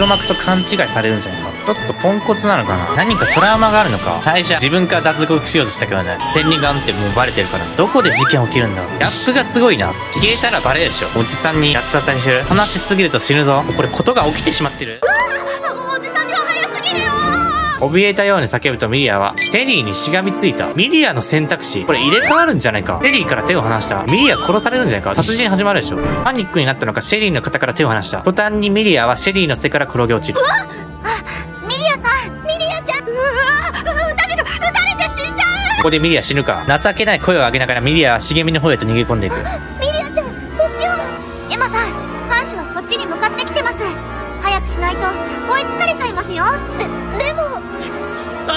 黒幕と勘違いされるんじゃないか。ちょっとポンコツなのかな。何かトラウマがあるのか。会社自分から脱獄しようとしたけどね、潜入があってもうバレてるから。どこで事件起きるんだ。ギャップがすごいな。消えたらバレるでしょ。おじさんに八つ当たりしてる。話しすぎると死ぬぞ。これことが起きてしまってる。おじさんには早すぎるよ。怯えたように叫ぶとミリアはシェリーにしがみついた。ミリアの選択肢これ入れ替わるんじゃないか。シェリーから手を離した。ミリア殺されるんじゃないか。殺人始まるでしょ。パニックになったのかシェリーの肩から手を離した。途端にミリアはシェリーの背から転げ落ちる。ミリアさん、ミリアちゃん、撃たれて死んじゃう。ここでミリア死ぬか。情けない声を上げながらミリアは茂みの方へと逃げ込んでいく。ミリアちゃん、そっちよ。エマさん、看守はこっちに向かってきてます。早くしないと追いつかれちゃいますよ。でもおい、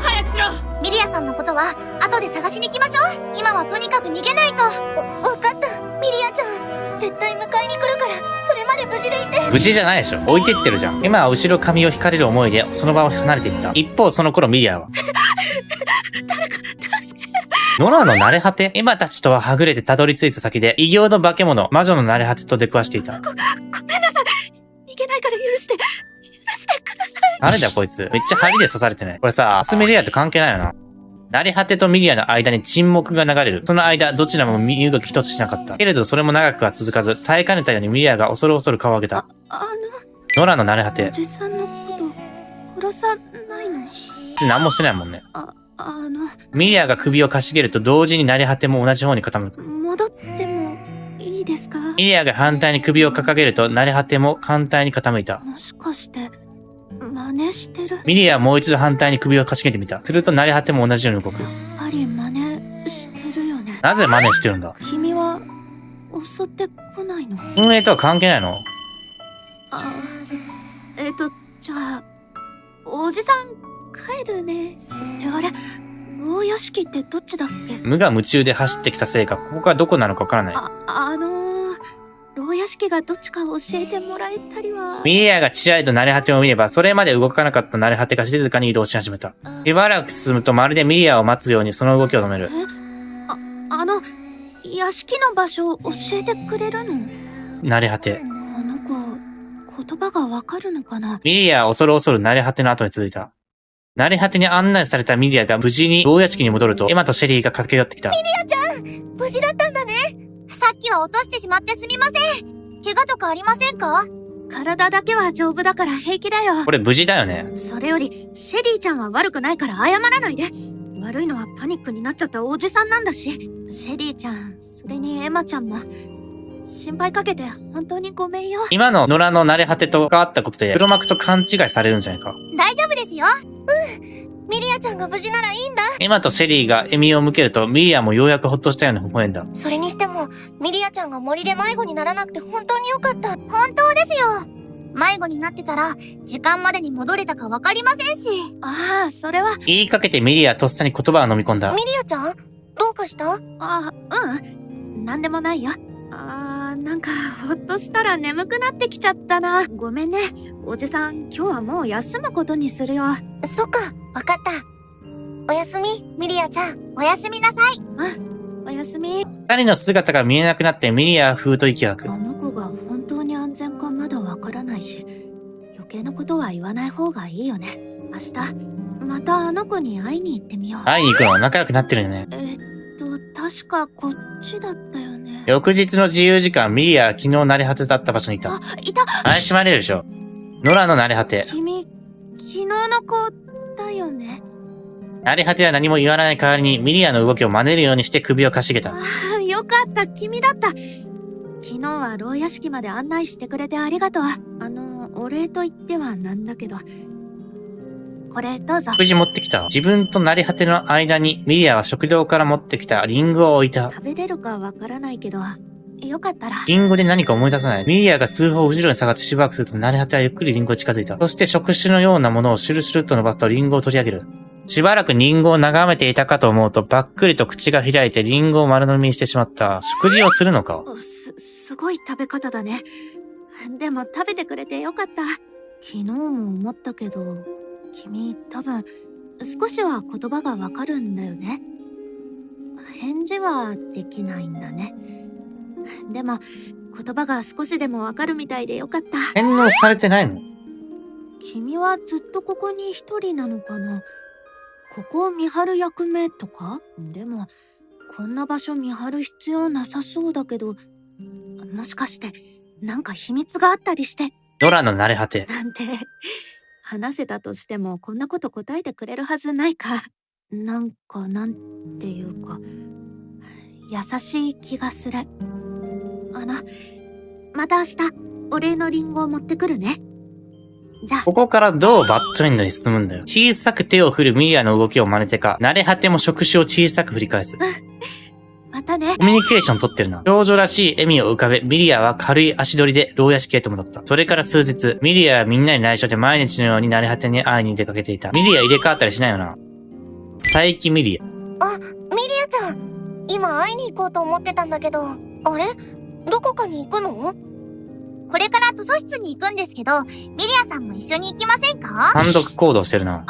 早くしろ。ミリアさんのことは後で探しに来ましょう。今はとにかく逃げないと。わかった。ミリアちゃん、絶対迎えに来るから、それまで無事でいて。無事じゃないでしょ。置いてってるじゃん。今は後ろ髪を引かれる思いでその場を離れていった。一方その頃ミリアはノラの慣れ果て。エマたちとははぐれてたどり着いた先で異形の化け物魔女の慣れ果てと出くわしていた。ごめんなさい。逃げないから許してください。誰だこいつ。めっちゃ針で刺されてない。これさ、ミリアと関係ないよな。慣れ果てとミリアの間に沈黙が流れる。その間、どちらも身動き一つしなかった。けれどそれも長くは続かず、耐えかねたようにミリアが恐る恐る顔を上げた。ノラの慣れ果て。おじさんのこと殺さないの？何もしてないもんね。あミリアが首をかしげると同時に慣れ果ても同じ方に傾く。戻ってもいいですか？ミリアが反対に首を掲げると慣れ果ても反対に傾いた。もしかして真似してる？ミリアはもう一度反対に首をかしげてみた。すると慣れ果ても同じように動く。やっぱり真似してるよね。なぜ真似してるんだ？君は襲ってこないの？運営とは関係ないの？じゃあおじさん帰るね。ってあれ、牢屋敷ってどっちだっけ？無我夢中で走ってきたせいか、ここがどこなのかわからない。牢屋敷がどっちか教えてもらえたりは。ミリアがちらりと慣れ果てを見れば、それまで動かなかった慣れ果てが静かに移動し始めた。しばらく進むとまるでミリアを待つようにその動きを止める。屋敷の場所を教えてくれるの？慣れ果て。この子、言葉がわかるのかな？ミリアは恐る恐る慣れ果ての後に続いた。慣れ果てに案内されたミリアが無事に牢屋敷に戻ると、エマとシェリーが駆け寄ってきた。ミリアちゃん、無事だったんだね。さっきは落としてしまってすみません。怪我とかありませんか？体だけは丈夫だから平気だよ。これ無事だよね。それより、シェリーちゃんは悪くないから謝らないで。悪いのはパニックになっちゃったおじさんなんだし。シェリーちゃん、それにエマちゃんも。心配かけて本当にごめんよ。今の野良の慣れ果てと関わったことで黒幕と勘違いされるんじゃないか。大丈夫ですよ。ミリアちゃんが無事ならいいんだ。エマとシェリーが笑みを向けるとミリアもようやくほっとしたように微笑んだ。それにしても、ミリアちゃんが森で迷子にならなくて本当によかった。本当ですよ。迷子になってたら、時間までに戻れたかわかりませんし。ああ、それは。言いかけてミリアはとっさに言葉を飲み込んだ。ミリアちゃんどうかした？なんでもないよ。なんか、ほっとしたら眠くなってきちゃったな。ごめんね。おじさん、今日はもう休むことにするよ。そっか、わかった。おやすみ、ミリアちゃん。おやすみなさい。おやすみ。二人の姿が見えなくなってミリアはふーと息を吐く。あの子が本当に安全かまだわからないし、余計なことは言わない方がいいよね。明日、またあの子に会いに行ってみよう。会いに行くの仲良くなってるよね。確かこっちだったよね。翌日の自由時間、ミリアは昨日慣れ果てだった場所にいた。いた。怪しまれるでしょ。ノラの慣れ果て。君、昨日の子だよね。慣れ果ては何も言わない代わりにミリアの動きを真似るようにして首をかしげた。よかった、君だった。昨日は牢屋敷まで案内してくれてありがとう。お礼と言ってはなんだけど。これどうぞ。食事持ってきた。自分と慣れ果ての間にミリアは食堂から持ってきたリンゴを置いた。食べれるかわからないけど、よかったら。リンゴで何か思い出さない。ミリアが数歩後ろに下がってしばらくすると慣れ果てはゆっくりリンゴに近づいた。そして触手のようなものをシュルシュルと伸ばすとリンゴを取り上げる。しばらくリンゴを眺めていたかと思うとばっくりと口が開いてリンゴを丸飲みにしてしまった。食事をするのか？すごい食べ方だね。でも食べてくれてよかった。昨日も思ったけど、君多分少しは言葉がわかるんだよね。返事はできないんだね。でも言葉が少しでもわかるみたいでよかった。洗脳されてないの？君はずっとここに一人なのかな？ここを見張る役目とか？でも、こんな場所見張る必要なさそうだけど、もしかして、なんか秘密があったりして。ノラの慣れ果て。なんて、話せたとしてもこんなこと答えてくれるはずないか。なんていうか、優しい気がする。また明日、お礼のリンゴを持ってくるね。じゃあ。ここからどうバッドエンドに進むんだよ。小さく手を振るミリアの動きを真似てか、慣れ果ても触手を小さく振り返す。またね。コミュニケーション取ってるな。少女らしい笑みを浮かべ、ミリアは軽い足取りで牢屋敷へと戻った。それから数日、ミリアはみんなに内緒で毎日のように慣れ果てに会いに出かけていた。ミリア入れ替わったりしないよな。佐伯ミリア。あ、ミリアちゃん。今会いに行こうと思ってたんだけど、あれ？どこかに行くの？これから図書室に行くんですけど、ミリアさんも一緒に行きませんか？単独行動してるな。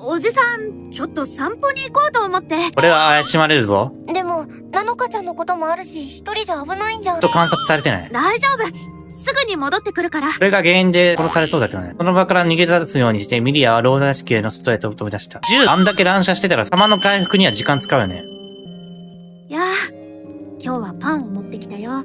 おじさん、ちょっと散歩に行こうと思って。これは怪しまれるぞ。でも、なのかちゃんのこともあるし、一人じゃ危ないんじゃ。と観察されてない。大丈夫。すぐに戻ってくるから。これが原因で殺されそうだけどね。その場から逃げ出すようにして、ミリアはローダー式への外へと飛び出した。銃あんだけ乱射してたら、弾の回復には時間使うよね。やあ、今日はパンを持ってきたよ。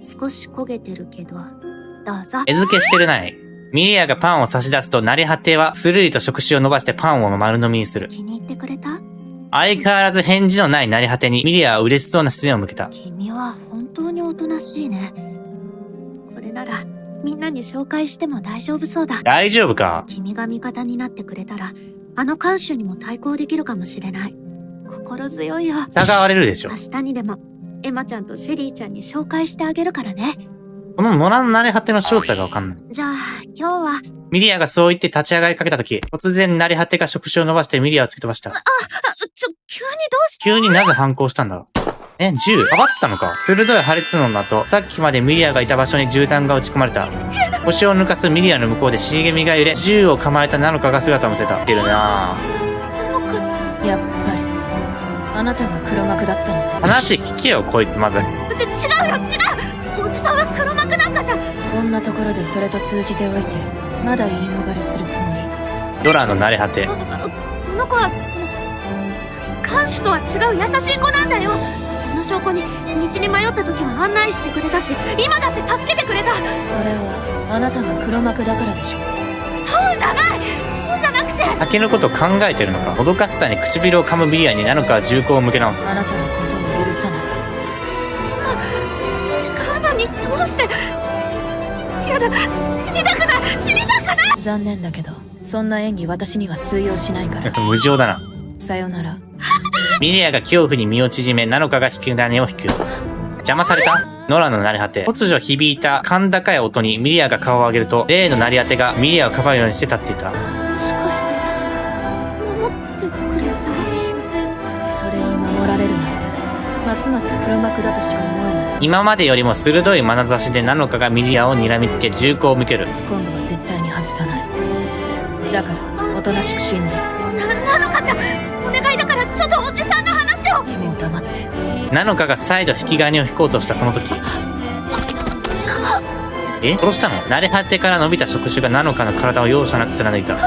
少し焦げてるけど、どうぞ。餌付けしてるない。ミリアがパンを差し出すと、慣れ果ては、スルリと触手を伸ばしてパンを丸飲みにする。気に入ってくれた？相変わらず返事のない慣れ果てに、ミリアは嬉しそうな視線を向けた。君は本当におとなしいね。これなら、みんなに紹介しても大丈夫そうだ。大丈夫か？君が味方になってくれたら、あの看守にも対抗できるかもしれない。心強いよ。疑われるでしょ。明日にでも、エマちゃんとシェリーちゃんに紹介してあげるからね。この野良の慣れ果ての正体がわかんない。じゃあ、今日は。ミリアがそう言って立ち上がりかけたとき、突然慣れ果てが触手を伸ばしてミリアを突き飛ばした。急にどうして？急になぜ反抗したんだろう。銃かばったのか。鋭い破裂音の後、さっきまでミリアがいた場所に銃弾が撃ち込まれた。腰を抜かすミリアの向こうで茂みが揺れ、銃を構えたナノカが姿を見せた。いるなぁ。やっぱりあなたが黒幕だったのね。話聞けよこいつまず。違うよ。おじさんは黒幕なんかじゃ。こんなところでそれと通じておいてまだ言い逃れするつもり？ドラの慣れ果て。この子は看守とは違う優しい子なんだよ。その証拠に道に迷った時は案内してくれたし、今だって助けてくれた。それはあなたが黒幕だからでしょ。そうじゃなくて。竹のことを考えてるのか。脅かすさに唇を噛むミリアにナノカは銃口を向け直す。あなたのことを許さない。そんな違うのにどうして。やだ、死にたくない。残念だけどそんな演技私には通用しないから無情だな。さよなら。ミリアが恐怖に身を縮め、ナノカが引き金を引く。邪魔された？ノラの慣れ果て。突如響いた甲高い音にミリアが顔を上げると、例の鳴り当てがミリアをかばうようにして立っていた。もしかして守ってくれた？それに守られるなんてますます黒幕だとしか思えない。今までよりも鋭い眼差しでナノカがミリアを睨みつけ銃口を向ける。今度は絶対に外さない。だからおとなしく死んで。なのかちゃん、お願いだからちょっとおじさんの話を。もう黙って。ナノカが再度引き金を引こうとしたその時。殺したの？慣れ果てから伸びた触手がナノカの体を容赦なく貫いた。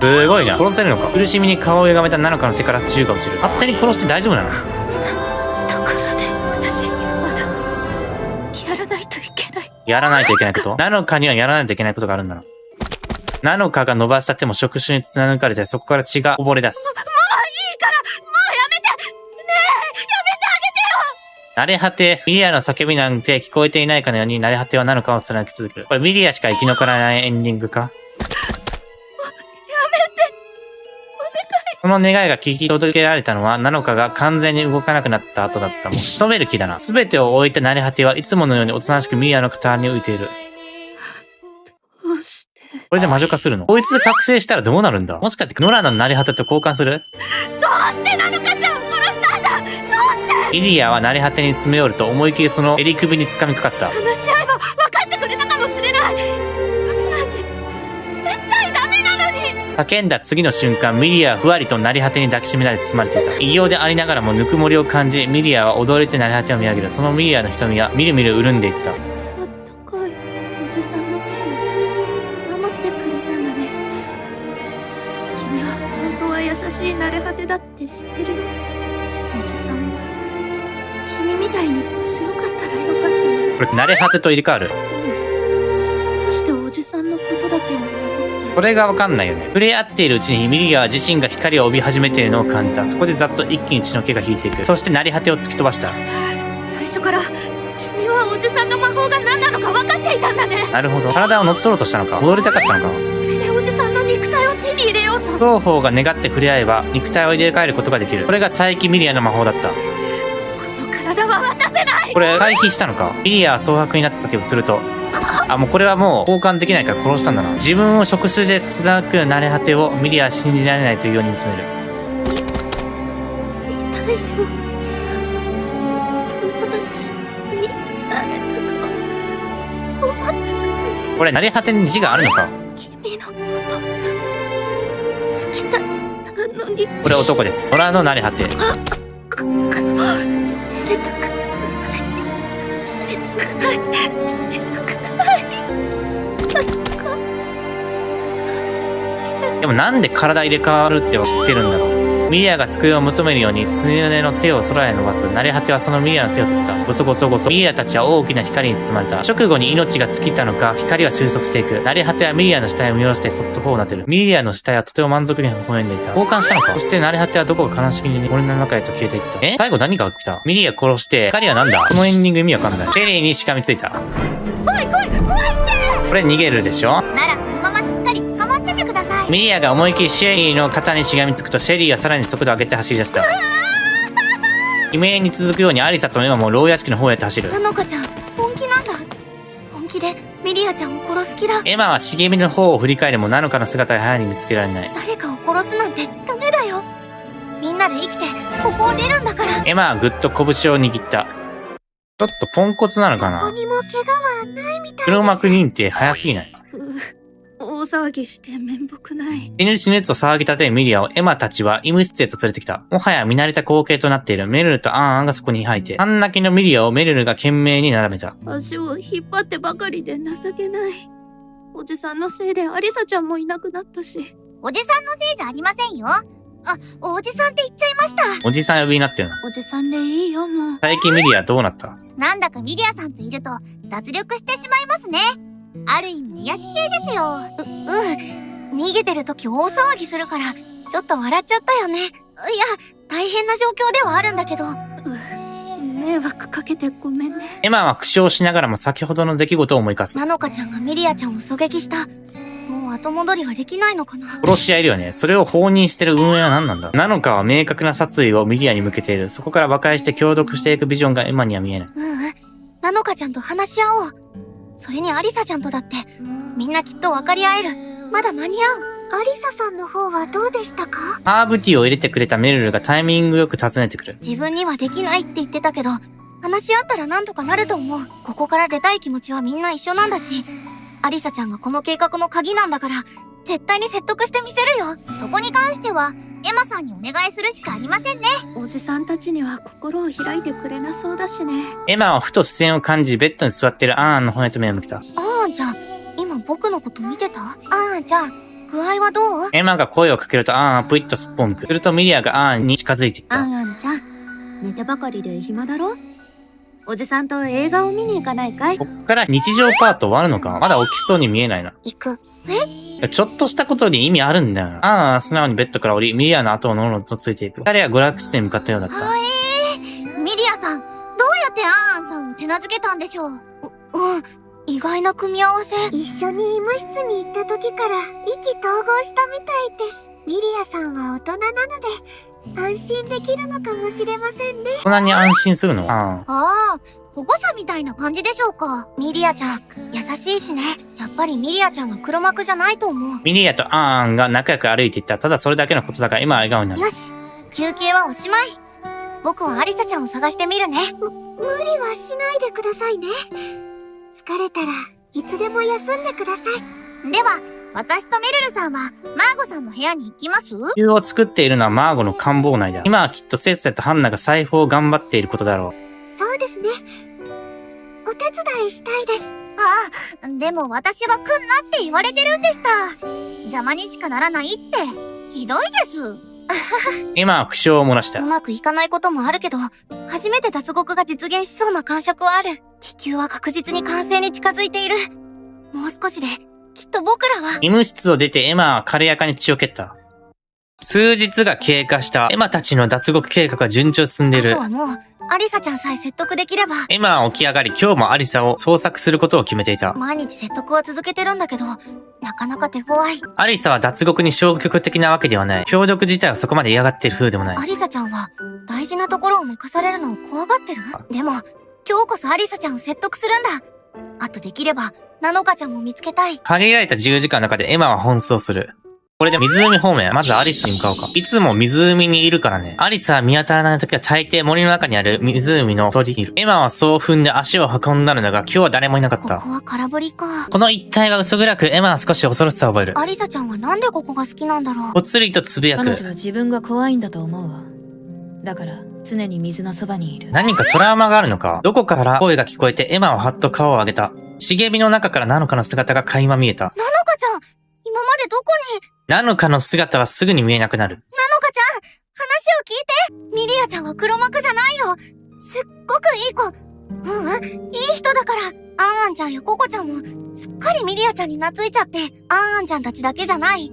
すごいな。殺せるのか。苦しみに顔を歪めたナノカの手から銃が落ちる。勝手に殺して大丈夫なの？ところで私にはまだやらないといけない。やらないといけないこと？ナノカにはやらないといけないことがあるんだな。ナノカが伸ばした手も触手に貫かれて、そこから血がこぼれ出す。もういいから、もうやめて。ねえ、やめてあげてよ。慣れ果て、ミリアの叫びなんて聞こえていないかのように慣れ果てはナノカを貫き続ける。これミリアしか生き残らないエンディングか？この願いが聞き届けられたのは、ナノカが完全に動かなくなった後だった。もう仕留める気だな。すべてを置いた慣れ果てはいつものようにおとなしくミリアの肩に浮いている。どうして？これで魔女化するの？こいつ覚醒したらどうなるんだ？もしかしてノラの慣れ果てと交換する？どうしてなのかちゃんを殺したんだ？どうして？ミリアは慣れ果てに詰め寄ると思い切りその襟首に掴みかかった。話し合えば分かってくれたかもしれない。殺すなんて絶対ダメなのに。叫んだ次の瞬間、ミリアはふわりと慣れ果てに抱きしめられ包まれていた。異様でありながらもぬくもりを感じ、ミリアは驚いて慣れ果てを見上げる。そのミリアの瞳はみるみる潤んでいった。しい慣れ果てだって知ってるよ。おじさんも君みたいに強かったらよかったの。これ慣れ果てと入れ替わる。どうしておじさんのことだけを守って。これがわかんないよね。触れ合っているうちにミリアは自身が光を帯び始めているのを感じた。そこでざっと一気に血の気が引いていく。そして慣れ果てを突き飛ばした。最初から君はおじさんの魔法が何なのか分かっていたんだね。なるほど。体を乗っ取ろうとしたのか。戻りたかったのか。それでおじさんの肉体を手に入れようと。双方が願って触れ合えば肉体を入れ替えることができる。これが佐伯ミリアの魔法だった。この体は渡せない。これ回避したのか。ミリアは蒼白になって叫ぶ。するともうこれはもう交換できないから殺したんだな。自分を触手で繋ぐ慣れ果てをミリアは信じられないというように見つめる。痛いよ。友達になれたと思ってたのに。これ慣れ果てに字があるのか。君のこと好きだったのに。これ男です。虎の慣れ果て。知りたくない。知りたくない。知りたくない。でもなんで体入れ替わるって知ってるんだろう。ミリアが救いを求めるように常根の手を空へ伸ばす。慣れ果てはそのミリアの手を取った。ゴソゴソゴソ。ミリアたちは大きな光に包まれた。直後に命が尽きたのか、光は収束していく。慣れ果てはミリアの死体を見下ろしてそっと頬をなでる。ミリアの死体はとても満足に微笑んでいた。交換したのか。そして慣れ果てはどこか悲しみに森の中へと消えていった。最後何が起きた。ミリア殺して、光はなんだ。このエンディング意味わかんない。ペリーにしがみついた。怖い怖い怖いって。これ逃げるでしょ。ならそのまましっかり捕まっててください。ミリアが思いっきりシェリーの肩にしがみつくと、シェリーはさらに速度を上げて走り出した。悲鳴に続くようにアリサとエマも牢屋敷の方へと走る。なのかちゃん、本気なんだ。本気でミリアちゃんを殺す気だ。エマは茂みの方を振り返るもナノカの姿が早に見つけられない。誰かを殺すなんてダメだよ。みんなで生きてここを出るんだから。エマはぐっと拳を握った。ちょっとポンコツなのかな。ここにも怪我はないみたいです。黒幕認定早すぎない。大騒ぎして面目ない。死ぬ死ぬと騒ぎ立てるミリアをエマたちは医務室へと連れてきた。もはや見慣れた光景となっている。メルルとアンアンがそこに入って、半泣きのミリアをメルルが懸命に並べた。足を引っ張ってばかりで情けない。おじさんのせいでアリサちゃんもいなくなったし。おじさんのせいじゃありませんよ。おじさんって言っちゃいました。おじさん呼びになってるの。おじさんでいいよ、もう。最近ミリアどうなった。なんだかミリアさんといると脱力してしまいますね。ある意味癒し系ですよ。逃げてる時大騒ぎするからちょっと笑っちゃったよね。いや、大変な状況ではあるんだけど。迷惑かけてごめんね。エマは苦笑しながらも先ほどの出来事を思い返す。なのかちゃんがミリアちゃんを狙撃した。もう後戻りはできないのかな。殺し合いるよね。それを放任してる運営は何なんだ。なのかは明確な殺意をミリアに向けている。そこから和解して協力していくビジョンがエマには見えない。なのかちゃんと話し合おう。それにアリサちゃんとだってみんなきっと分かり合える。まだ間に合う。アリサさんの方はどうでしたか。ハーブティーを入れてくれたメルルがタイミングよく訪ねてくる。自分にはできないって言ってたけど、話し合ったらなんとかなると思う。ここから出たい気持ちはみんな一緒なんだし、アリサちゃんがこの計画の鍵なんだから絶対に説得してみせるよ。そこに関してはエマさんにお願いするしかありませんね。おじさんたちには心を開いてくれなそうだしね。エマはふと視線を感じベッドに座っているアーンの方へと目を向けた。あーちゃん、今僕のこと見てた？あーちゃん、具合はどう？エマが声をかけるとアーンはプイッとすっぽ向く。するとミリアがアーンに近づいていった。あんちゃん、寝てばかりで暇だろ？おじさんと映画を見に行かないかい？こっから日常パート終わるのか。まだ起きそうに見えないな。行く。ちょっとしたことに意味あるんだよな。アーンは素直にベッドから降り、ミリアの後をのろのろとついていく。二人は娯楽室に向かったようだった。ミリアさん、どうやってアンアンさんを手なずけたんでしょう？意外な組み合わせ。一緒に医務室に行った時から意気投合したみたいです。ミリアさんは大人なので安心できるのかもしれませんね。そんなに安心するの？ああ、保護者みたいな感じでしょうか。ミリアちゃん、優しいしね。やっぱりミリアちゃんは黒幕じゃないと思う。ミリアとアーンが仲良く歩いていった。ただそれだけのことだから今は笑顔になる。よし、休憩はおしまい。僕はアリサちゃんを探してみるね。無理はしないでくださいね。疲れたらいつでも休んでください。では、私とメルルさんはマーゴさんの部屋に行きます？湯を作っているのはマーゴの官房内だ。今はきっとせっせとハンナが裁縫を頑張っていることだろう。そうですね。お手伝いしたいです。ああ、でも私は来んなって言われてるんでした。邪魔にしかならないって、ひどいです。今は苦笑を漏らしたう。まくいかないこともあるけど、初めて脱獄が実現しそうな感触はある。気球は確実に完成に近づいている。もう少しで、きっと僕らは。医務室を出てエマは軽やかに血を蹴った。数日が経過した。エマたちの脱獄計画は順調に進んでいるあと。はもう、アリサちゃんさえ説得できれば。エマは起き上がり、今日もアリサを捜索することを決めていた。毎日説得は続けてるんだけど、なかなか手強い。アリサは脱獄に消極的なわけではない。協力自体はそこまで嫌がっている風でもない。アリサちゃんは、大事なところを任されるのを怖がってる？でも、今日こそアリサちゃんを説得するんだ。あとできれば、ナノカちゃんも見つけたい。限られた自由時間の中でエマは奔走する。これで湖方面、まずアリスに向かおうか。いつも湖にいるからね。アリスは見当たらない時は大抵森の中にある湖の鳥にいる。エマはそう踏んで足を運んだのだが、今日は誰もいなかった。ここは空振りか。この一帯は薄暗く、エマは少し恐ろしさを覚える。アリサちゃんはなんでここが好きなんだろう。ぽつりとつぶやく。彼女は自分が怖いんだと思うわ。だから常に水のそばにいる。何かトラウマがあるのか？どこから声が聞こえてエマははっと顔を上げた。茂みの中からナノカの姿が垣間見えた。ナノカちゃん、今までどこに？ナノカの姿はすぐに見えなくなる。ナノカちゃん、話を聞いて。ミリアちゃんは黒幕じゃないよ。すっごくいい子。いい人だから。アンアンちゃんやココちゃんも、すっかりミリアちゃんに懐いちゃって、アンアンちゃんたちだけじゃない。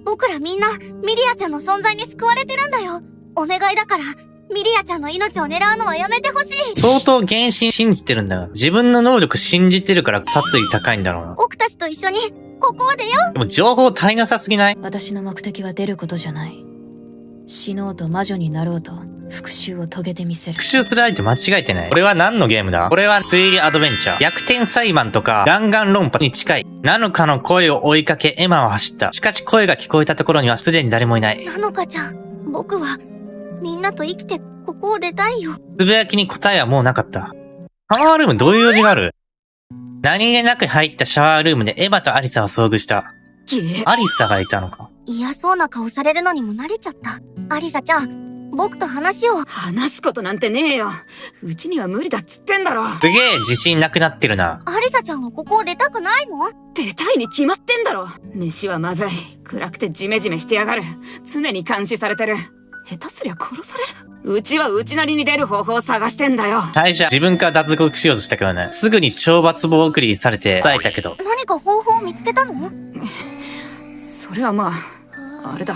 僕らみんな、ミリアちゃんの存在に救われてるんだよ。お願いだから、ミリアちゃんの命を狙うのはやめてほしい。相当原神信じてるんだよ。自分の能力信じてるから殺意高いんだろうな。僕たちと一緒に、ここを出よう。でも情報足りなさすぎない？私の目的は出ることじゃない。死のうと魔女になろうと復讐を遂げてみせる。復讐する相手間違えてない。これは何のゲームだ？これは推理アドベンチャー。逆転裁判とかガンガン論破に近い。ナノカの声を追いかけエマは走った。しかし声が聞こえたところにはすでに誰もいない。ナノカちゃん、僕は、みんなと生きてここを出たいよ。つぶやきに答えはもうなかった。シャワールームどういう用事がある？何気なく入ったシャワールームでエマとアリサは遭遇した。アリサがいたのか？嫌そうな顔されるのにも慣れちゃった。アリサちゃん、僕と話を。話すことなんてねえよ。うちには無理だっつってんだろ。すげえ自信なくなってるな。アリサちゃんはここを出たくないの？出たいに決まってんだろ。飯はまずい。暗くてジメジメしてやがる。常に監視されてる。下手すりゃ殺される。うちはうちなりに出る方法を探してんだよ。最初は自分から脱獄しようとしたけどね。すぐに懲罰棒送りされて答えたけど。何か方法を見つけたの？それはまあ、あれだ。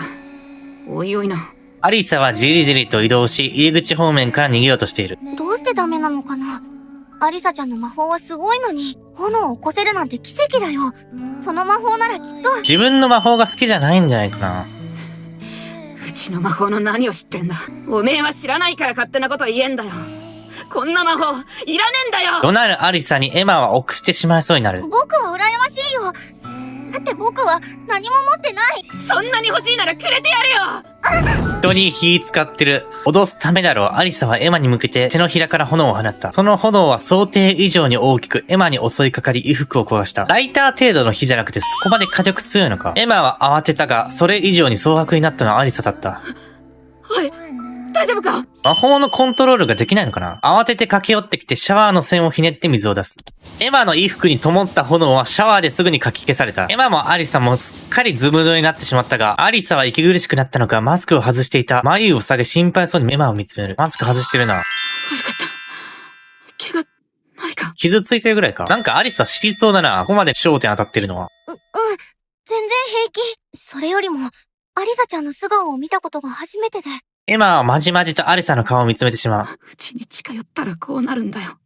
おいおいな。アリサはじりじりと移動し、入り口方面から逃げようとしている。どうしてダメなのかな？アリサちゃんの魔法はすごいのに、炎を起こせるなんて奇跡だよ。その魔法ならきっと。自分の魔法が好きじゃないんじゃないかな。うちの魔法の何を知ってんだ。おめえは知らないから勝手なこと言えんだよ。こんな魔法、いらねえんだよ。怒鳴るアリサにエマは臆してしまいそうになる。僕は羨ましいよ。だって僕は何も持ってない。そんなに欲しいならくれてやるよ。人に火使ってる。脅すためだろう。アリサはエマに向けて手のひらから炎を放った。その炎は想定以上に大きくエマに襲いかかり衣服を壊した。ライター程度の火じゃなくてそこまで火力強いのか。エマは慌てたが、それ以上に蒼白になったのはアリサだった。はい、大丈夫か？魔法のコントロールができないのかな？慌てて駆け寄ってきてシャワーの線をひねって水を出す。エマの衣服に灯った炎はシャワーですぐにかき消された。エマもアリサもすっかりズブドになってしまったが、アリサは息苦しくなったのかマスクを外していた。眉を下げ心配そうにエマを見つめる。マスク外してるな。悪かった。怪我ないか？傷ついてるぐらいか。なんかアリサ死にそうだな。ここまで焦点当たってるのは。全然平気。それよりも、アリサちゃんの素顔を見たことが初めてで。エマはまじまじとアリサの顔を見つめてしまう。うちに近寄ったらこうなるんだよ。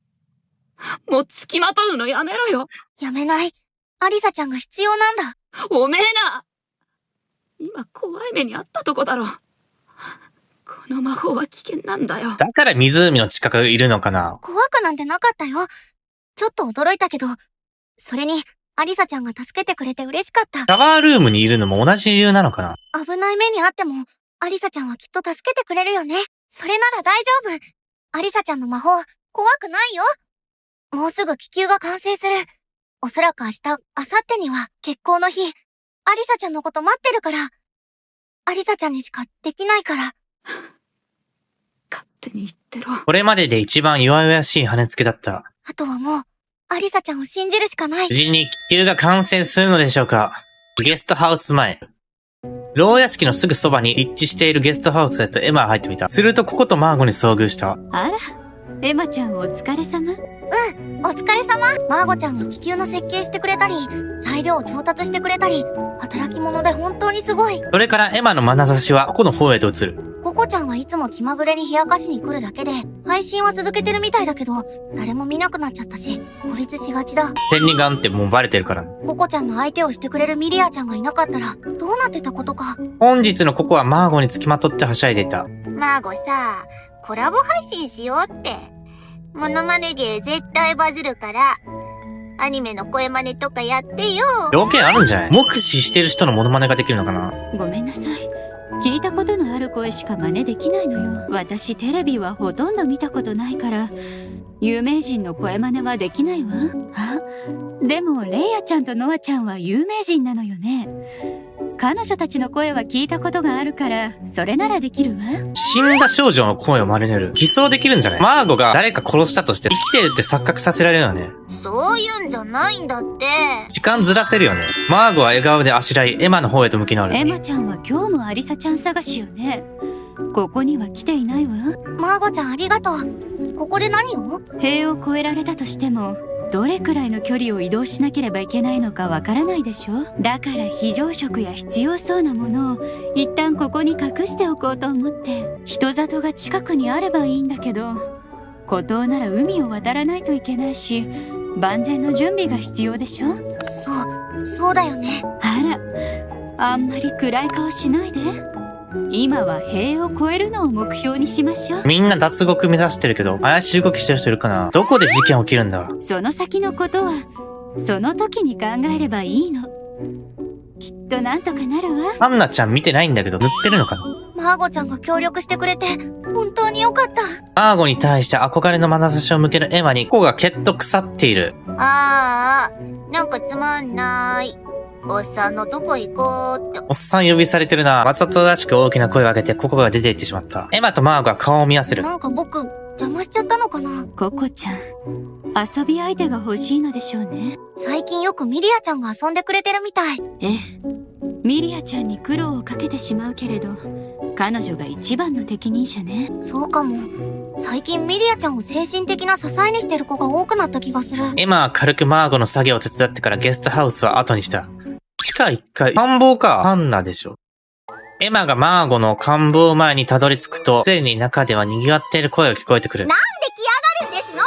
もう付きまとうのやめろよ。やめない。アリサちゃんが必要なんだ。おめえな。今怖い目にあったとこだろ。この魔法は危険なんだよ。だから湖の近くいるのかな。怖くなんてなかったよ。ちょっと驚いたけど、それに、アリサちゃんが助けてくれて嬉しかった。シャワールームにいるのも同じ理由なのかな。危ない目にあっても、アリサちゃんはきっと助けてくれるよね。それなら大丈夫。アリサちゃんの魔法、怖くないよ。もうすぐ気球が完成する。おそらく明日、明後日には結婚の日。アリサちゃんのこと待ってるから。アリサちゃんにしかできないから。勝手に言ってろ。これまでで一番弱々しい羽付けだった。あとはもう、アリサちゃんを信じるしかない。無事に気球が完成するのでしょうか。ゲストハウス前。牢屋敷のすぐそばに立地しているゲストハウスへとエマは入ってみた。するとこことマーゴに遭遇した。あら、エマちゃんお疲れ様。お疲れ様。マーゴちゃんが気球の設計してくれたり、材料を調達してくれたり、働き者で本当にすごい。それからエマの眼差しはここの方へと移る。ココちゃんはいつも気まぐれに冷やかしに来るだけで、配信は続けてるみたいだけど、誰も見なくなっちゃったし、孤立しがちだ。千人眼ってもうバレてるから。ココちゃんの相手をしてくれるミリアちゃんがいなかったら、どうなってたことか。本日のココはマーゴにつきまとってはしゃいでいた。マーゴさ、コラボ配信しようって。モノマネ芸絶対バズるから、アニメの声真似とかやってよ。条件あるんじゃない？目視してる人のモノマネができるのかな？ごめんなさい。聞いたことのある声しか真似できないのよ。私テレビはほとんど見たことないから、有名人の声真似はできないわ。あ、でもレイヤちゃんとノアちゃんは有名人なのよね。彼女たちの声は聞いたことがあるから、それならできるわ。死んだ少女の声を真似れる。偽装できるんじゃない？マーゴが誰か殺したとして生きてるって錯覚させられるよね。そういうんじゃないんだって。時間ずらせるよね。マーゴは笑顔であしらい、エマの方へと向き直る。エマちゃんは今日もアリサちゃん探しよね。ここには来ていないわ。マーゴちゃんありがとう。ここで何を？塀を越えられたとしても、どれくらいの距離を移動しなければいけないのかわからないでしょ。だから非常食や必要そうなものを一旦ここに隠しておこうと思って。人里が近くにあればいいんだけど、孤島なら海を渡らないといけないし、万全の準備が必要でしょ。そうだよね。あら、あんまり暗い顔しないで。今は塀を越えるのを目標にしましょう。みんな脱獄目指してるけど、怪しい動きしてる人いるかな？どこで事件起きるんだ？その先のことはその時に考えればいいの。きっとなんとかなるわ。アンナちゃん見てないんだけど、塗ってるのかな？マーゴちゃんが協力してくれて、本当によかった。マーゴに対して憧れの眼差しを向けるエマに、ココがけっと腐っている。なんかつまんない。おっさんのとこ行こうって。おっさん呼びされてるな。わざとらしく大きな声を上げて、ココが出て行ってしまった。エマとマーゴは顔を見合わせる。なんか僕、邪魔しちゃったのかな？ココちゃん、遊び相手が欲しいのでしょうね。最近よくミリアちゃんが遊んでくれてるみたい。ええ、ミリアちゃんに苦労をかけてしまうけれど、彼女が一番の適任者ね。そうかも。最近ミリアちゃんを精神的な支えにしてる子が多くなった気がする。エマは軽くマーゴの作業を手伝ってからゲストハウスは後にした。地下1階。官房か。パンナでしょ。エマがマーゴの官房前にたどり着くと、すでに中では賑わっている声が聞こえてくる。なんで来やがるんですの？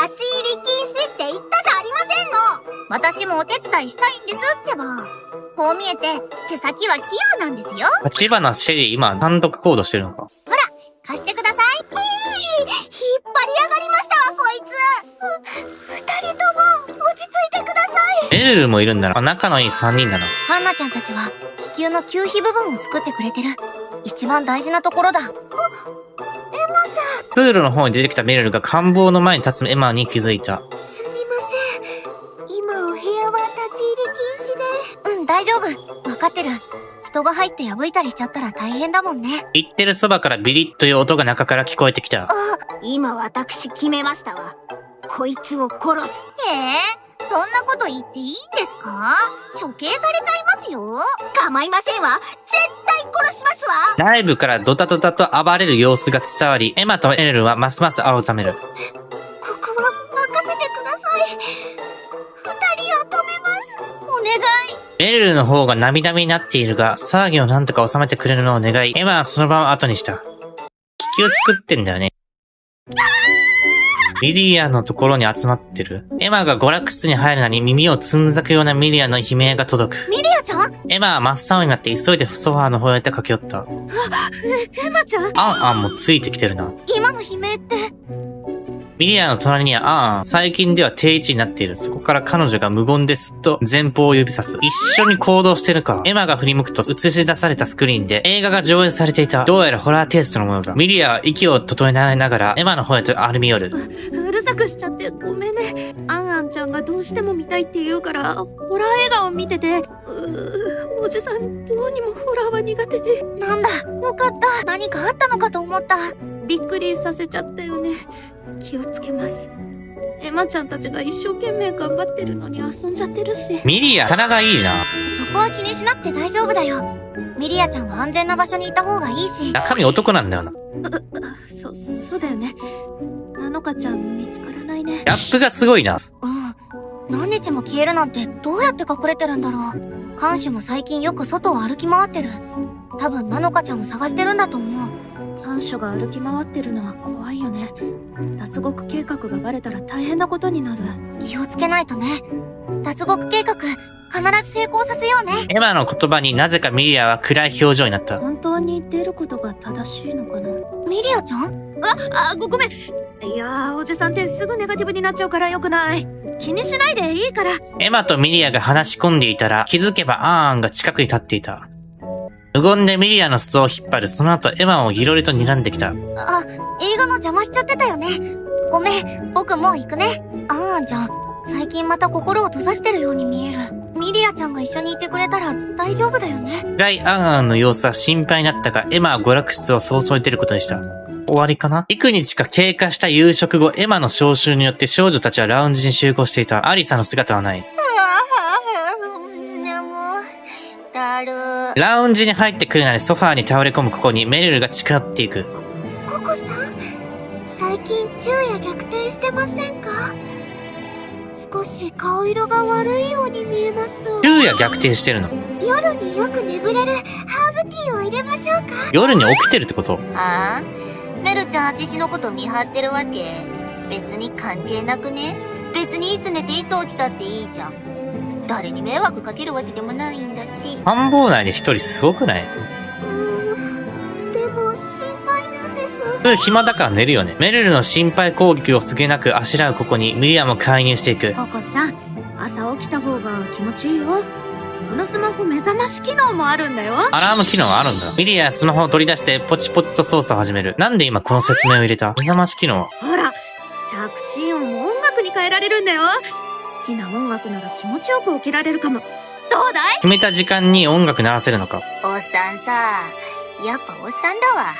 立ち入り禁止って言ったじゃありませんの。私もお手伝いしたいんですってば。こう見えて手先は器用なんですよ。立花シェリー今単独行動してるのか？ほら、貸してください。引っ張り上がりましたわ、こいつ。二人とも落ち着いてください。エルルもいるんだな。仲のいい3人だな。ハンナちゃんたちは気球の吸皮部分を作ってくれてる。一番大事なところだ。プールの方に出てきたメルルが官房の前に立つエマに気づいた。すみません。今お部屋は立ち入り禁止で。大丈夫。わかってる。人が入って破いたりしちゃったら大変だもんね。言ってるそばからビリッという音が中から聞こえてきた。今私決めましたわ。こいつを殺す。そんなこと言っていいんですか？処刑されちゃいますよ。構いませんわ。絶対殺しますわ。内部からドタドタと暴れる様子が伝わり、エマとエルルはますます青ざめる。ここは任せてください。二人を止めます。お願い。エルルの方が涙目になっているが、騒ぎをなんとか収めてくれるのを願い、エマはその場を後にした。気球作ってんだよね。ミリアのところに集まってる。エマが娯楽室に入るなり耳をつんざくようなミリアの悲鳴が届く。ミリアちゃん？エマは真っ青になって急いでソファーの方へと駆け寄った。エマちゃん？アンアンもついてきてるな。今の悲鳴って？ミリアの隣にはアンアン、最近では定位置になっている。そこから彼女が無言ですっと前方を指さす。一緒に行動してるか。エマが振り向くと映し出されたスクリーンで映画が上映されていた。どうやらホラーテイストのものだ。ミリアは息を整えながらエマの方へと歩み寄る。うるさくしちゃってごめんね。アンアンちゃんがどうしても見たいって言うからホラー映画を見てて、おじさんどうにもホラーは苦手で。なんだ、よかった。何かあったのかと思った。びっくりさせちゃったよね。気をつけます。エマちゃんたちが一生懸命頑張ってるのに遊んじゃってるし。ミリア、キャラがいいな。そこは気にしなくて大丈夫だよ。ミリアちゃんは安全な場所にいた方がいいし。中身男なんだよな。そうだよね。なのかちゃん見つからないね。ギャップがすごいな。何日も消えるなんてどうやって隠れてるんだろう。看守も最近よく外を歩き回ってる。多分なのかちゃんを探してるんだと思う。看守が歩き回ってるのは怖いよね。脱獄計画がバレたら大変なことになる。気をつけないとね。脱獄計画、必ず成功させようね。エマの言葉になぜかミリアは暗い表情になった。本当に出ることが正しいのかな。ミリアちゃん？ごめん。いやー、おじさんってすぐネガティブになっちゃうからよくない。気にしないでいいから。エマとミリアが話し込んでいたら、気づけばアーンが近くに立っていた。無言でミリアの裾を引っ張る。その後エマをギロリと睨んできた。映画の邪魔しちゃってたよね。ごめん、僕もう行くね。じゃあ、最近また心を閉ざしてるように見える。ミリアちゃんが一緒にいてくれたら大丈夫だよね。暗いアーンの様子は心配になったが、エマは娯楽室を早々に出ることにした。終わりかな？幾日か経過した夕食後、エマの招集によって少女たちはラウンジに集合していた。アリサの姿はない。ラウンジに入ってくるなりソファーに倒れ込むここにメルルが近寄っていく。ココさん、最近昼夜逆転してませんか？少し顔色が悪いように見えます。昼夜逆転してるの？夜によく眠れるハーブティーを入れましょうか？夜に起きてるってこと？メルちゃん私のこと見張ってるわけ？別に関係なくね？別にいつ寝ていつ起きたっていいじゃん。誰に迷惑かけるわけでもないんだし。繁忙内で一人すごくない？でも心配なんです。暇だから寝るよね。メルルの心配攻撃をすげなくあしらうここにミリアも介入していく。ココちゃん、朝起きた方が気持ちいいよ。このスマホ目覚まし機能もあるんだよ。アラーム機能あるんだ。ミリアはスマホを取り出してポチポチと操作を始める。なんで今この説明を入れた？目覚まし機能。ほら、着信音も音楽に変えられるんだよ。好きな音楽なら気持ちよく起きられるかも。どうだい？決めた時間に音楽鳴らせるのか。おっさんさ、やっぱおっさんだわ。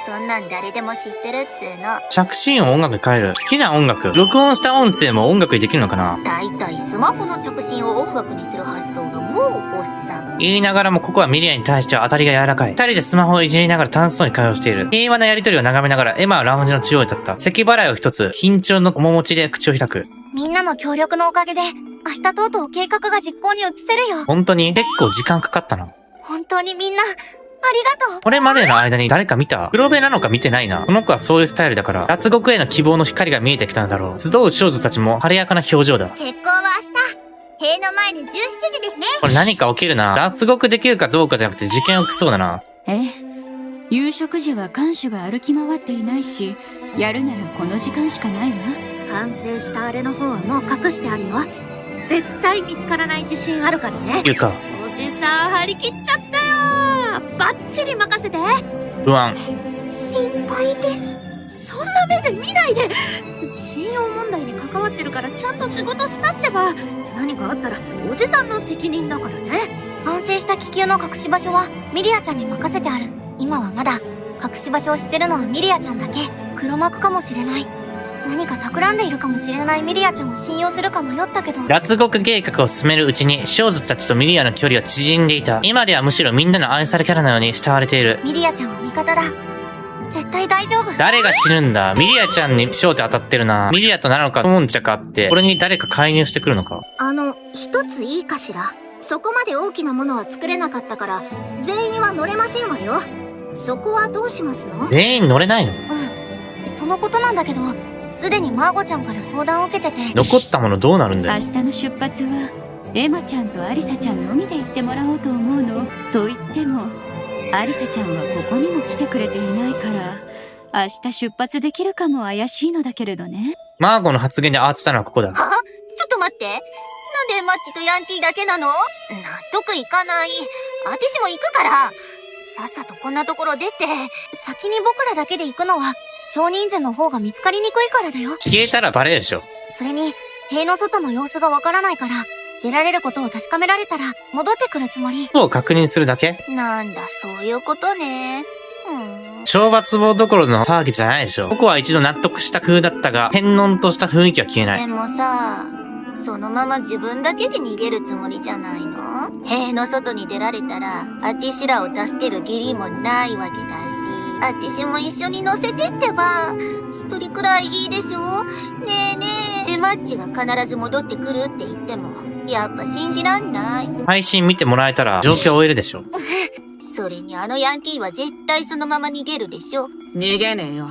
そんなん誰でも知ってるっつーの。着信音を音楽に変える。好きな音楽。録音した音声も音楽にできるのかな？だいたいスマホの着信を音楽にする発想がもうおっさん。言いながらもここはミリアに対しては当たりが柔らかい。二人でスマホをいじりながら楽しそうに会話している。平和なやりとりを眺めながらエマはラウンジの中央に立った。咳払いを一つ、緊張の面持ちで口を開く。みんなの協力のおかげで、明日とうとう計画が実行に移せるよ。本当に結構時間かかったな。本当にみんな、ありがとう。これまでの間に誰か見た？黒部なのか見てないな。この子はそういうスタイルだから、脱獄への希望の光が見えてきたのだろう。集う少女たちも晴れやかな表情だ。結婚は明日。塀の前で17時ですね。これ何か起きるな。脱獄できるかどうかじゃなくて事件起きそうだな。夕食時は看守が歩き回っていないし、やるならこの時間しかないわ。完成したあれの方はもう隠してあるよ。絶対見つからない自信あるからね。いうか、おじさん張り切っちゃったよ。バッチリ任せて。不安。心配です。そんな目で見ないで。信用問題に関わってるからちゃんと仕事したってば。何かあったらおじさんの責任だからね。完成した気球の隠し場所はミリアちゃんに任せてある。今はまだ隠し場所を知ってるのはミリアちゃんだけ。黒幕かもしれない。何か企んでいるかもしれないミリアちゃんを信用するか迷ったけど。脱獄計画を進めるうちに少女たちとミリアの距離は縮んでいた。今ではむしろみんなの愛されキャラのように慕われている。ミリアちゃんは味方だ。絶対大丈夫。誰が死ぬんだ？ミリアちゃんに焦点当たってるな。ミリアとなのか、モンチャかって、これに誰か介入してくるのか。一ついいかしら。そこまで大きなものは作れなかったから、全員は乗れませんわよ。そこはどうしますの？全員乗れないの？そのことなんだけど、すでにマーゴちゃんから相談を受けてて。残ったものどうなるんだよ。明日の出発はエマちゃんとアリサちゃんのみで行ってもらおうと思うの。と言ってもアリサちゃんはここにも来てくれていないから、明日出発できるかも怪しいのだけれどね。マーゴの発言で慌てたのはここだ。ちょっと待って。なんでマッチとヤンティだけなの？納得いかない。私も行くから。さっさとこんなところ出て。先に僕らだけで行くのは少人数の方が見つかりにくいからだよ。消えたらバレるでしょ。それに塀の外の様子がわからないから、出られることを確かめられたら戻ってくるつもり。を確認するだけ？なんだ、そういうことね。懲罰棒どころの騒ぎじゃないでしょ。ここは一度納得した風だったが、変のんとした雰囲気は消えない。でもさ、そのまま自分だけで逃げるつもりじゃないの？塀の外に出られたら、アティシらを助ける義理もないわけだし、アティシも一緒に乗せてってば。一人くらいいいでしょ？ねえねえ、エマッチが必ず戻ってくるって言っても、やっぱ信じらんない。配信見てもらえたら状況を終えるでしょ。それにあのヤンキーは絶対そのまま逃げるでしょ。逃げねえよ。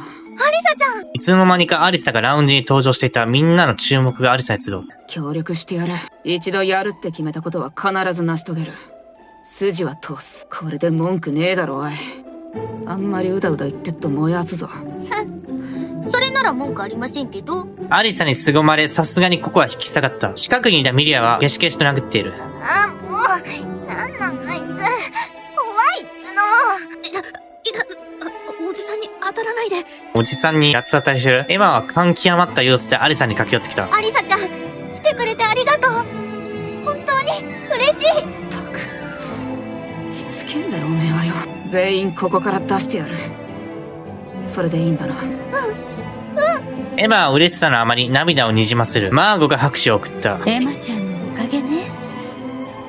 いつの間にかアリサがラウンジに登場していた。みんなの注目がアリサに集う。協力してやる。一度やるって決めたことは必ず成し遂げる。筋は通す。これで文句ねえだろおい。あんまりうだうだ言ってっと燃やすぞ。それなら文句ありませんけど。アリサに凄まれ、さすがにここは引き下がった。近くにいたミリアはゲシゲシと殴っている。あ、もう、なんなんあいつ。怖いっつの。おじさんに当たらないで。おじさんに八つ当たりしてる。エマは感極まった様子でアリサに駆け寄ってきた。アリサちゃん、来てくれてありがとう。本当に嬉しい。ったくしつけんだよおめえはよ。全員ここから出してやる。それでいいんだな。エマは嬉しさのあまり涙をにじませる。マーゴが拍手を送った。エマちゃんのおかげね。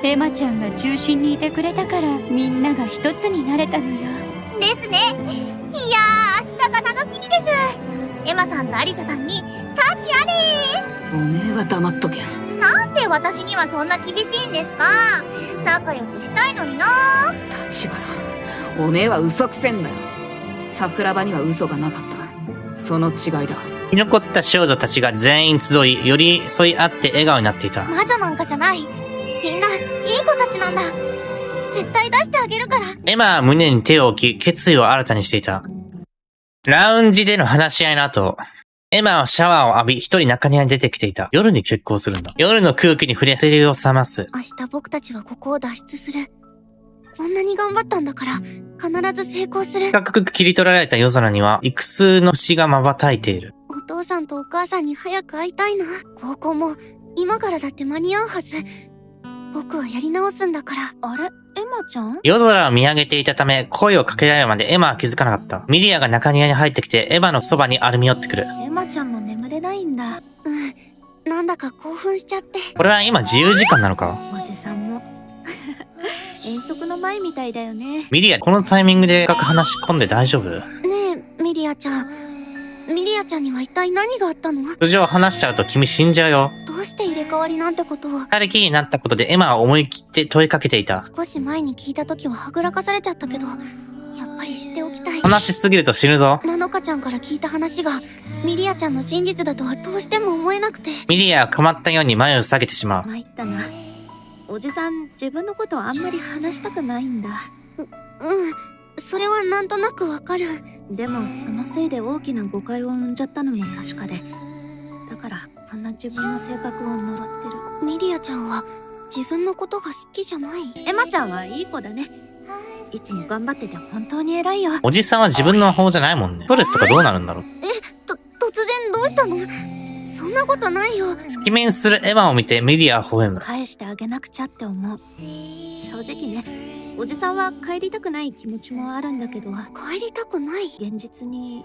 エマちゃんが中心にいてくれたからみんなが一つになれたのよ。ですね。いやー、明日が楽しみです。エマさんとアリサさんに、幸あれおめえは黙っとけ。ー。なんで私にはそんな厳しいんですか？仲良くしたいのにな。立花、おめえは嘘くせんだよ。桜庭には嘘がなかった。その違いだ。生き残った少女たちが全員集い、寄り添い合って笑顔になっていた。魔女なんかじゃない。みんないい子たちなんだ。絶対出してあげるから。エマは胸に手を置き、決意を新たにしていた。ラウンジでの話し合いの後、エマはシャワーを浴び、一人中庭に出てきていた。夜に決行するんだ。夜の空気に触れ、照りを覚ます。明日僕たちはここを脱出する。こんなに頑張ったんだから、必ず成功する。四角く切り取られた夜空には、幾数の星が瞬いている。お父さんとお母さんに早く会いたいな。高校も今からだって間に合うはず。僕はやり直すんだから。あれ、エマちゃん？夜空を見上げていたため、声をかけられるまでエマは気づかなかった。ミリアが中庭に入ってきて、エマのそばに歩み寄ってくる。エマちゃんも眠れないんだ。なんだか興奮しちゃって。これは今自由時間なのか？おじさんも遠足の前みたいだよね。ミリア、このタイミングで深く話し込んで大丈夫？ねえ、ミリアちゃん。ミリアちゃんには一体何があったの？通常話しちゃうと君死んじゃうよ。どうして入れ替わりなんてことを。二人きりになったことでエマは思い切って問いかけていた。少し前に聞いた時ははぐらかされちゃったけど、やっぱり知っておきたい。話しすぎると死ぬぞ。なのかちゃんから聞いた話がミリアちゃんの真実だとはどうしても思えなくて。ミリアは困ったように眉を下げてしまう。参ったな。おじさん、自分のことあんまり話したくないんだ。それはなんとなくわかる。でもそのせいで大きな誤解を生んじゃったのも確かで、だからこんな自分の性格を呪ってる。ミリアちゃんは自分のことが好きじゃない。エマちゃんはいい子だね。いつも頑張ってて本当に偉いよ。おじさんは自分の魔法じゃないもんね。ストレスとかどうなるんだろう。突然どうしたの？そんなことないよ。月面するエマを見てミリアは微笑む。返してあげなくちゃって思う。正直ね、おじさんは帰りたくない気持ちもあるんだけど、帰りたくない。現実に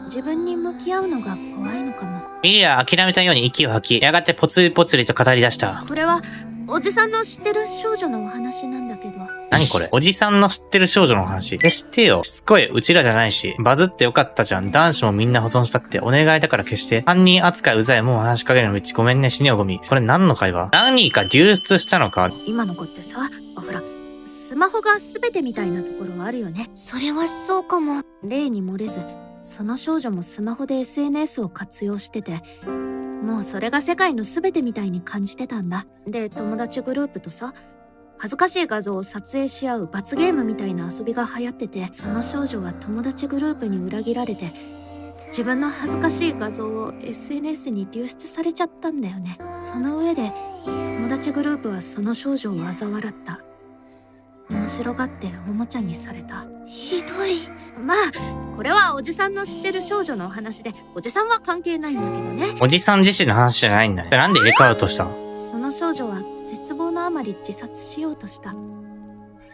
自分に向き合うのが怖いのかも。ミリアは諦めたように息を吐き、やがてぽつりぽつりと語り出した。これはおじさんの知ってる少女のお話なんだけど。何これ？おじさんの知ってる少女の話。消してよ。しつこい。うちらじゃないし。バズってよかったじゃん。男子もみんな保存したくて。お願いだから消して。犯人扱いうざい。もう話しかけるのうちごめんね。死によゴミ。これ何の会話？何か流出したのか？今の子ってさ、ほら、スマホが全てみたいなところあるよね。それはそうかも。例に漏れず、その少女もスマホで SNS を活用してて、もうそれが世界の全てみたいに感じてたんだ。で、友達グループとさ、恥ずかしい画像を撮影し合う罰ゲームみたいな遊びが流行ってて、その少女は友達グループに裏切られて、自分の恥ずかしい画像を SNS に流出されちゃったんだよね。その上で、友達グループはその少女を嘲笑った。面白がっておもちゃにされた。ひどい。まあ、これはおじさんの知ってる少女のお話で、おじさんは関係ないんだけどね。おじさん自身の話じゃないんだね。なんで入れ替わろうとした？その少女は絶望のあまり自殺しようとした。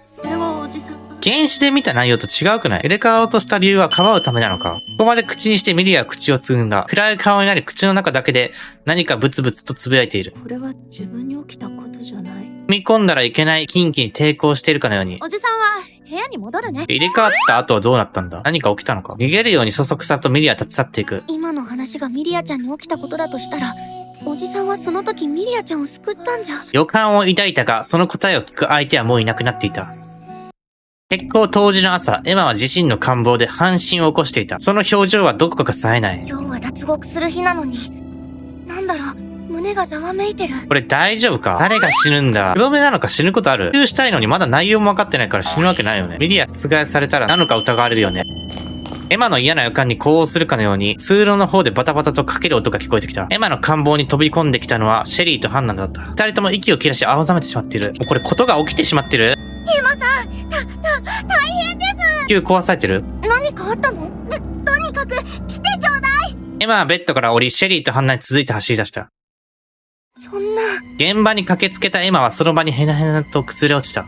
それはおじさんが。原始で見た内容と違うくない？入れ替わろうとした理由はかばうためなのか？ここまで口にしてミリアは口をつぐんだ。暗い顔になり口の中だけで何かブツブツと呟いている。これは自分に起きたことじゃない。踏み込んだらいけない禁忌に抵抗しているかのように。おじさんは部屋に戻るね。入れ替わった後はどうなったんだ？何か起きたのか？逃げるようにそそくさとミリア立ち去っていく。今の話がミリアちゃんに起きたことだとしたら、おじさんはその時ミリアちゃんを救ったんじゃ。予感を抱いたが、その答えを聞く相手はもういなくなっていた。結婚当時の朝、エマは自身の感望で半身を起こしていた。その表情はどこか冴えない。今日は脱獄する日なのに、なんだろう、胸がざわめいてる。これ大丈夫か？誰が死ぬんだ？黒目なのか死ぬことある？復讐したいのにまだ内容も分かってないから死ぬわけないよね。ミリア殺害されたらなのか疑われるよね。エマの嫌な予感に呼応するかのように、通路の方でバタバタとかける音が聞こえてきた。エマの感望に飛び込んできたのはシェリーとハンナだった。二人とも息を切らし青ざめてしまっている。もうこれことが起きてしまってる？エマさん、大変です。急壊されてる？何かあったの？とにかく来てちょうだい。エマはベッドから降り、シェリーとハンナに続いて走り出した。そんな。現場に駆けつけたエマはその場にヘナヘナと崩れ落ちた。